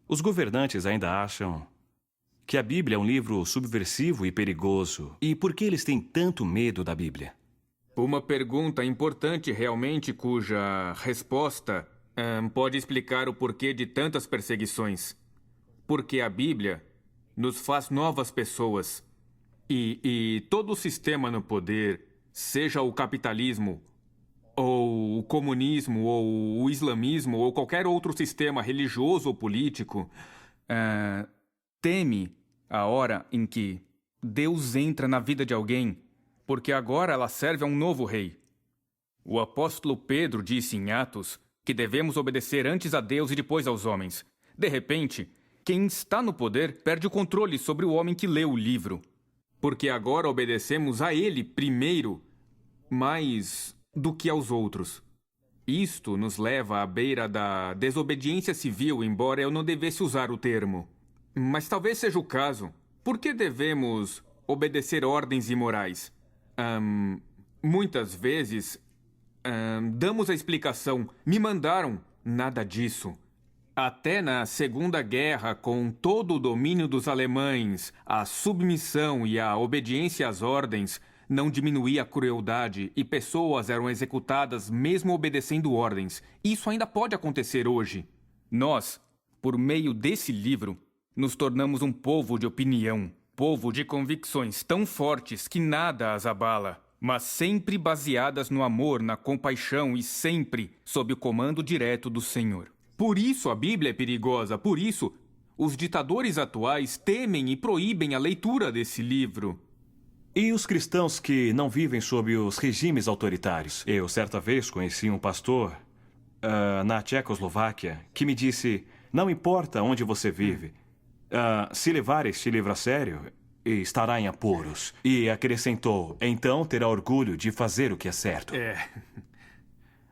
Os governantes ainda acham que a Bíblia é um livro subversivo e perigoso. E por que eles têm tanto medo da Bíblia? Uma pergunta importante realmente, cuja resposta pode explicar o porquê de tantas perseguições. Porque a Bíblia nos faz novas pessoas. E todo o sistema no poder, seja o capitalismo, ou o comunismo, ou o islamismo, ou qualquer outro sistema religioso ou político, teme a hora em que Deus entra na vida de alguém, porque agora ela serve a um novo rei. O apóstolo Pedro disse em Atos que devemos obedecer antes a Deus e depois aos homens. De repente, quem está no poder perde o controle sobre o homem que lê o livro, porque agora obedecemos a ele primeiro, mais do que aos outros. Isto nos leva à beira da desobediência civil, embora eu não devesse usar o termo. Mas talvez seja o caso. Por que devemos obedecer ordens imorais? Muitas vezes, damos a explicação. Me mandaram. Nada disso. Até na Segunda Guerra, com todo o domínio dos alemães, a submissão e a obediência às ordens não diminuía a crueldade e pessoas eram executadas mesmo obedecendo ordens. Isso ainda pode acontecer hoje. Nós, por meio desse livro, nos tornamos um povo de opinião, povo de convicções tão fortes que nada as abala, mas sempre baseadas no amor, na compaixão e sempre sob o comando direto do Senhor. Por isso a Bíblia é perigosa, por isso os ditadores atuais temem e proíbem a leitura desse livro. E os cristãos que não vivem sob os regimes autoritários? Eu, certa vez, conheci um pastor na Tchecoslováquia que me disse: não importa onde você vive, se levar este livro a sério, estará em apuros. E acrescentou: então terá orgulho de fazer o que é certo.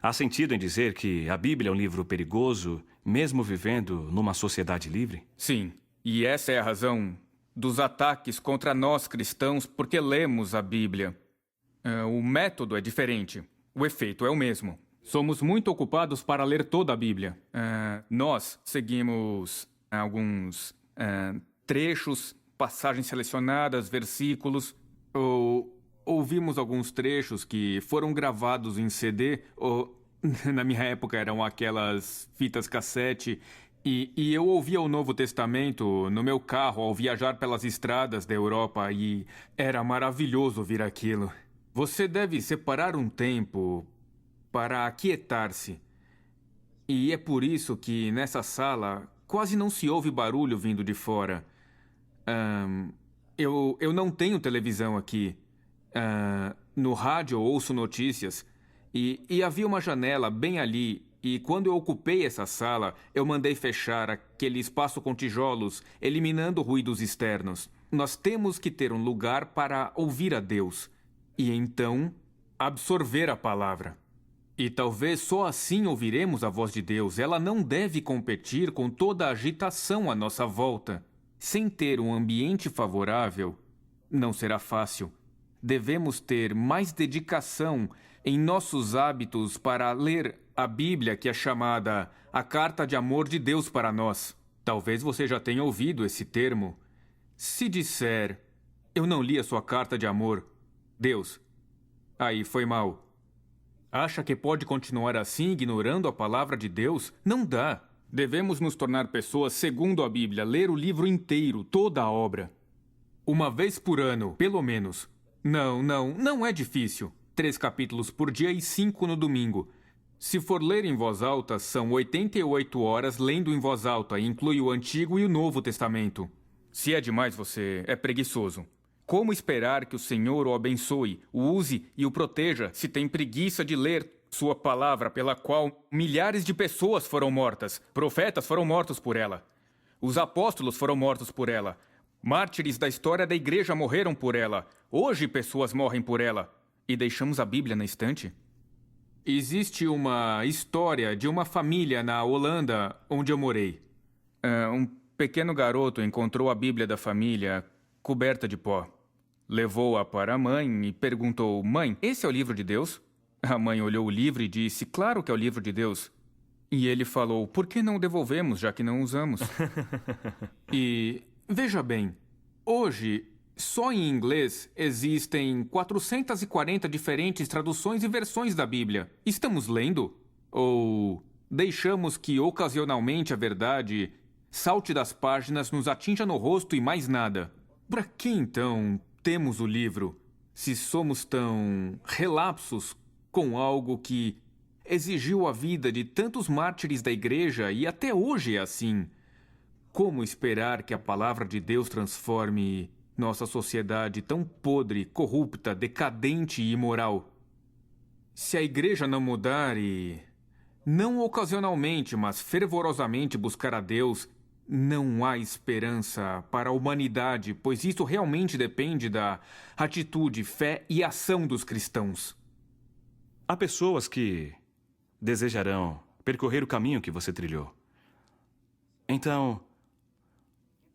Há sentido em dizer que a Bíblia é um livro perigoso, mesmo vivendo numa sociedade livre? Sim, e essa é a razão dos ataques contra nós cristãos, porque lemos a Bíblia. O método é diferente, o efeito é o mesmo. Somos muito ocupados para ler toda a Bíblia. Nós seguimos alguns trechos, passagens selecionadas, versículos, ou ouvimos alguns trechos que foram gravados em CD, ou na minha época eram aquelas fitas cassete, e eu ouvia o Novo Testamento no meu carro ao viajar pelas estradas da Europa, e era maravilhoso ouvir aquilo. Você deve separar um tempo para aquietar-se. E é por isso que nessa sala quase não se ouve barulho vindo de fora. Eu não tenho televisão aqui. No rádio eu ouço notícias. E havia uma janela bem ali. E quando eu ocupei essa sala, eu mandei fechar aquele espaço com tijolos, eliminando ruídos externos. Nós temos que ter um lugar para ouvir a Deus. E então, absorver a palavra. E talvez só assim ouviremos a voz de Deus. Ela não deve competir com toda a agitação à nossa volta. Sem ter um ambiente favorável, não será fácil. Devemos ter mais dedicação em nossos hábitos para ler a Bíblia, que é chamada a Carta de Amor de Deus para nós. Talvez você já tenha ouvido esse termo. Se disser, eu não li a sua carta de amor, Deus, aí foi mal. Acha que pode continuar assim, ignorando a palavra de Deus? Não dá. Devemos nos tornar pessoas segundo a Bíblia, ler o livro inteiro, toda a obra. Uma vez por ano, pelo menos. Não é difícil. 3 capítulos por dia e 5 no domingo. Se for ler em voz alta, são 88 horas lendo em voz alta, e inclui o Antigo e o Novo Testamento. Se é demais, você é preguiçoso. Como esperar que o Senhor o abençoe, o use e o proteja se tem preguiça de ler sua palavra, pela qual milhares de pessoas foram mortas? Profetas foram mortos por ela. Os apóstolos foram mortos por ela. Mártires da história da igreja morreram por ela. Hoje pessoas morrem por ela. E deixamos a Bíblia na estante? Existe uma história de uma família na Holanda, onde eu morei. Um pequeno garoto encontrou a Bíblia da família coberta de pó. Levou-a para a mãe e perguntou: mãe, esse é o livro de Deus? A mãe olhou o livro e disse: claro que é o livro de Deus. E ele falou, por que não devolvemos, já que não usamos? E, veja bem, hoje, só em inglês, existem 440 diferentes traduções e versões da Bíblia. Estamos lendo? Ou deixamos que, ocasionalmente, a verdade salte das páginas, nos atinja no rosto e mais nada? Para que, então, temos o livro, se somos tão relapsos com algo que exigiu a vida de tantos mártires da igreja e até hoje é assim? Como esperar que a palavra de Deus transforme nossa sociedade tão podre, corrupta, decadente e imoral? Se a igreja não mudar e, não ocasionalmente, mas fervorosamente buscar a Deus, não há esperança para a humanidade, pois isso realmente depende da atitude, fé e ação dos cristãos. Há pessoas que desejarão percorrer o caminho que você trilhou. Então,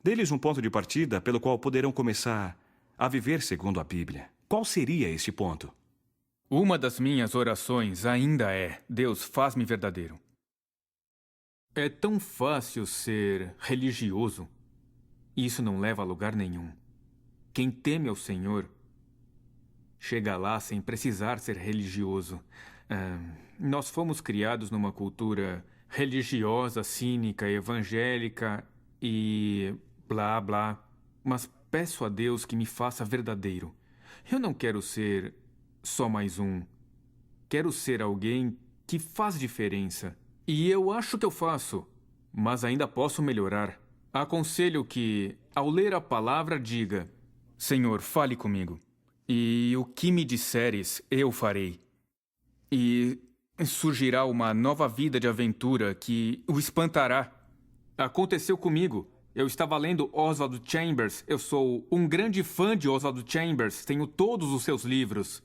dê-lhes um ponto de partida pelo qual poderão começar a viver segundo a Bíblia. Qual seria esse ponto? Uma das minhas orações ainda é: Deus, faz-me verdadeiro. É tão fácil ser religioso. Isso não leva a lugar nenhum. Quem teme ao Senhor chega lá sem precisar ser religioso. Nós fomos criados numa cultura religiosa, cínica, evangélica e blá blá. Mas peço a Deus que me faça verdadeiro. Eu não quero ser só mais um. Quero ser alguém que faz diferença. E eu acho que eu faço, mas ainda posso melhorar. Aconselho que, ao ler a palavra, diga: Senhor, fale comigo. E o que me disseres, eu farei. E surgirá uma nova vida de aventura que o espantará. Aconteceu comigo. Eu estava lendo Oswald Chambers. Eu sou um grande fã de Oswald Chambers. Tenho todos os seus livros.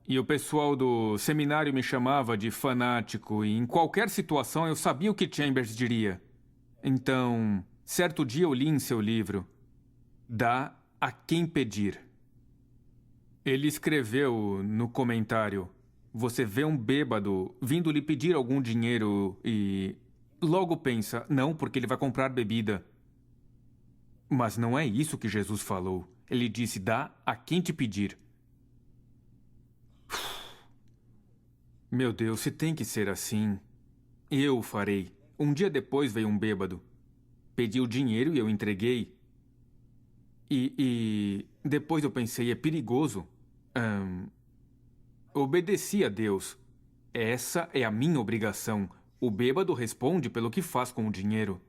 E o pessoal do seminário me chamava de fanático. E em qualquer situação eu sabia o que Chambers diria. Então, certo dia eu li em seu livro: Dá a quem pedir. Ele escreveu no comentário: você vê um bêbado vindo lhe pedir algum dinheiro e logo pensa, não, porque ele vai comprar bebida. Mas não é isso que Jesus falou. Ele disse: dá a quem te pedir. Meu Deus, se tem que ser assim, eu farei. Um dia depois veio um bêbado. Pediu dinheiro e eu entreguei. E depois eu pensei, é perigoso. Obedeci a Deus. Essa é a minha obrigação. O bêbado responde pelo que faz com o dinheiro.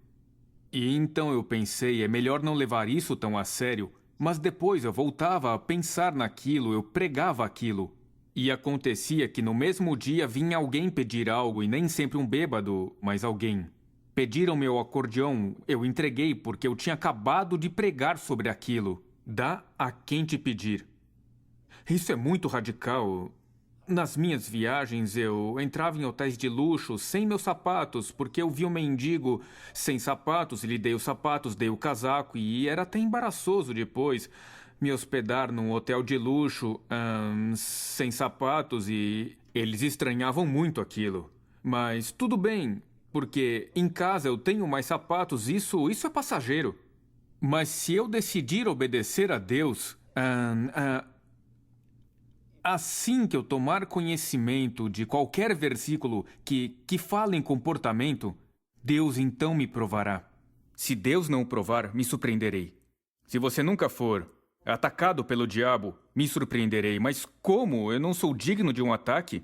E então eu pensei, é melhor não levar isso tão a sério. Mas depois eu voltava a pensar naquilo, eu pregava aquilo. E acontecia que no mesmo dia vinha alguém pedir algo, e nem sempre um bêbado, mas alguém. Pediram meu acordeão, eu entreguei porque eu tinha acabado de pregar sobre aquilo. Dá a quem te pedir. Isso é muito radical. Nas minhas viagens, eu entrava em hotéis de luxo sem meus sapatos, porque eu vi um mendigo sem sapatos e lhe dei os sapatos, dei o casaco, e era até embaraçoso depois me hospedar num hotel de luxo sem sapatos, e eles estranhavam muito aquilo. Mas tudo bem, porque em casa eu tenho mais sapatos, isso é passageiro. Mas se eu decidir obedecer a Deus, assim que eu tomar conhecimento de qualquer versículo que fala em comportamento, Deus então me provará. Se Deus não o provar, me surpreenderei. Se você nunca for atacado pelo diabo, me surpreenderei. Mas como? Eu não sou digno de um ataque?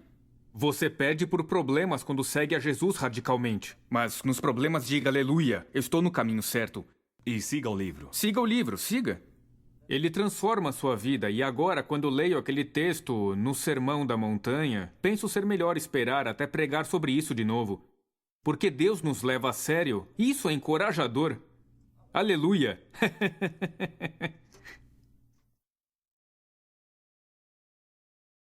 Você perde por problemas quando segue a Jesus radicalmente. Mas nos problemas diga aleluia, eu estou no caminho certo. E siga o livro. Siga o livro, siga. Ele transforma a sua vida, e agora, quando leio aquele texto no Sermão da Montanha, penso ser melhor esperar até pregar sobre isso de novo. Porque Deus nos leva a sério. Isso é encorajador. Aleluia!